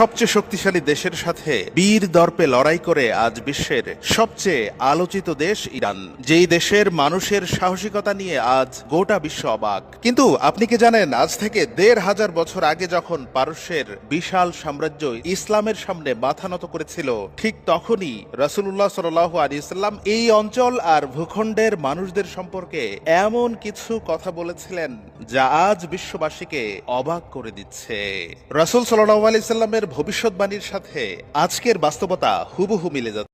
সবচেয়ে শক্তিশালী দেশের সাথে বীর দর্পে লড়াই করে আজ বিশ্বের সবচেয়ে আলোচিত দেশ ইরান, যেই দেশের মানুষের সাহসিকতা নিয়ে আজ গোটা বিশ্ব অবাক। কিন্তু আপনি কি জানেন, আজ থেকে ১৫০০ বছর আগে যখন পারস্যের বিশাল সাম্রাজ্য ইসলামের সামনে মাথা নত করেছিল, ঠিক তখনই রাসূলুল্লাহ সাল্লাল্লাহু আলাইহি ওয়াসাল্লাম এই অঞ্চল আর ভূখণ্ডের মানুষদের সম্পর্কে এমন কিছু কথা বলেছিলেন যা আজ বিশ্ববাসীকে অবাক করে দিচ্ছে। রাসূল সাল্লাল্লাহু আলাইহি ওয়াসাল্লামের ভবিষ্যৎবাণীর সাথে আজকের বাস্তবতা হুবহু মিলে যাচ্ছে।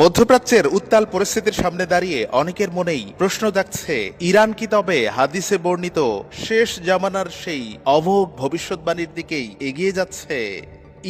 মধ্যপ্রাচ্যের উত্তাল পরিস্থিতির সামনে দাঁড়িয়ে অনেকের মনেই প্রশ্ন জাগছে, ইরান কি তবে হাদিসে বর্ণিত শেষ জামানার সেই অমোঘ ভবিষ্যৎবাণীর দিকেই এগিয়ে যাচ্ছে?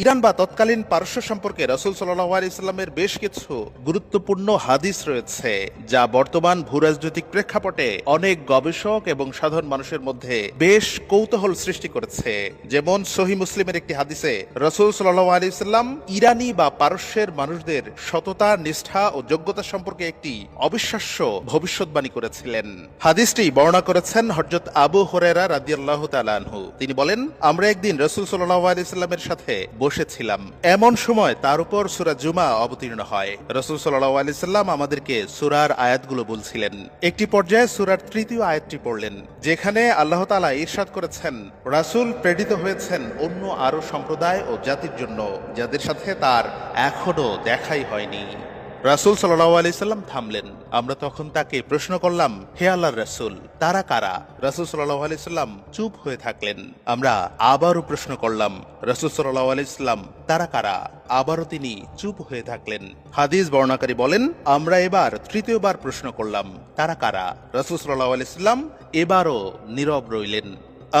ইরান বা তৎকালীন পারস্য সম্পর্কে রাসূল সাল্লাল্লাহু আলাইহি ওয়াসাল্লামের বেশ কিছু গুরুত্বপূর্ণ হাদিস রয়েছে, যা বর্তমান ভূরাজনৈতিক প্রেক্ষাপটে অনেক গবেষক এবং সাধারণ মানুষের মধ্যে বেশ কৌতূহল সৃষ্টি করেছে। যেমন সহিহ মুসলিমের একটি হাদিসে রাসূল সাল্লাল্লাহু আলাইহি ওয়াসাল্লাম ইরানি বা পারস্যের মানুষদের সততা, নিষ্ঠা ও যোগ্যতা সম্পর্কে একটি অবিশ্বাস্য ভবিষ্যৎবাণী করেছিলেন। হাদিসটি বর্ণনা করেছেন হযরত আবু হুরায়রা রাদিয়াল্লাহু তাআলা আনহু। তিনি বলেন, আমরা একদিন রাসূল সাল্লাল্লাহু আলাইহি ওয়াসাল্লামের সাথে বসেছিলাম। এমন সময় তার উপর সূরা জুমা অবতীর্ণ হয়। রাসূল সাল্লাল্লাহু আলাইহি ওয়াসাল্লাম আমাদেরকে সূরার আয়াতগুলো বলছিলেন। একটি পর্যায়ে সূরার তৃতীয় আয়াতটি পড়লেন, যেখানে আল্লাহ তাআলা ইরশাদ করেছেন, রাসূল প্রেরিত হয়েছেন অন্য আরো সম্প্রদায় ও জাতির জন্য, যাদের সাথে তার এখনো দেখাই হয়নি। রাসূল সাল্লাল্লাহু আলাইহি সাল্লাম থামলেন। আমরা তখন তাকে প্রশ্ন করলাম, হে আল্লাহর রাসূল, তারা কারা? রাসূল সাল্লাল্লাহু আলাইহি সাল্লাম চুপ হয়ে থাকলেন। আমরা আবারও প্রশ্ন করলাম, রাসূল সাল্লাল্লাহু আলাইহি সাল্লাম, তারা কারা? আবারও তিনি চুপ হয়ে থাকলেন। হাদিস বর্ণনাকারী বলেন, আমরা এবার তৃতীয়বার প্রশ্ন করলাম, তারা কারা? রাসূল সাল্লাল্লাহু আলাইহি সাল্লাম এবারও নীরব রইলেন।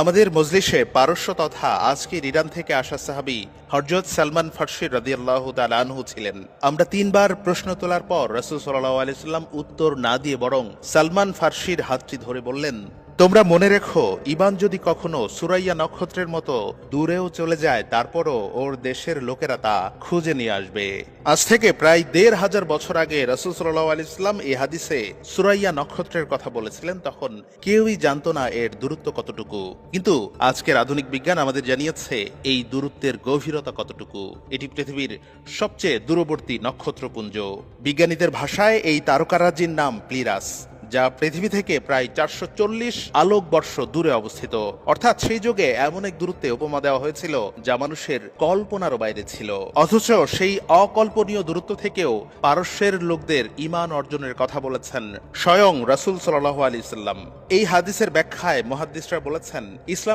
আমাদের মজলিসে পারস্য তথা আজকের ইরান থেকে আসা সাহাবী হযরত সালমান ফারসি রাদিয়াল্লাহু তাআলা আনহু ছিলেন। আমরা ৩ বার প্রশ্ন তোলার পর রাসূল সাল্লাল্লাহু আলাইহি সাল্লাম উত্তর না দিয়ে বরং সালমান ফারসির হাতটি ধরে বললেন, তোমরা মনে রেখো, ঈমান যদি কখনো সুরাইয়া নক্ষত্রের মতো দূরেও চলে যায়, তারপরও ওর দেশের লোকেরা তা খুঁজে নিয়ে আসবে। আজ থেকে প্রায় ১৫০০ বছর আগে রাসূল সাল্লাল্লাহু আলাইহি ওয়াসাল্লাম এই হাদিসে সুরাইয়া নক্ষত্রের কথা বলেছিলেন। তখন কেউই জানতো না এর দূরত্ব কতটুকু, কিন্তু আজকের আধুনিক বিজ্ঞান আমাদের জানিয়েছে এই দূরত্বের গভীরতা কতটুকু। এটি পৃথিবীর সবচেয়ে দূরবর্তী নক্ষত্রপুঞ্জ। বিজ্ঞানীদের ভাষায় এই তারকারাজির নাম প্লিরাস, যা পৃথিবী থেকে প্রায় ৪৪০ আলোকবর্ষ দূরে অবস্থিত। অর্থাৎ সেই যুগে এমন এক দূরত্বে উপমা দেওয়া হয়েছিল যা মানুষের কল্পনারও বাইরে ছিল। অথচ সেই অকল্পনীয় দূরত্ব থেকেও পারস্যের লোকদের ঈমান অর্জনের কথা বলেছেন স্বয়ং রাসূল সাল্লাল্লাহু আলাইহি ওয়াসাল্লাম। এই হাদিসের ব্যাখ্যায় মুহাদ্দিসরা বলেছেন, ইসলাম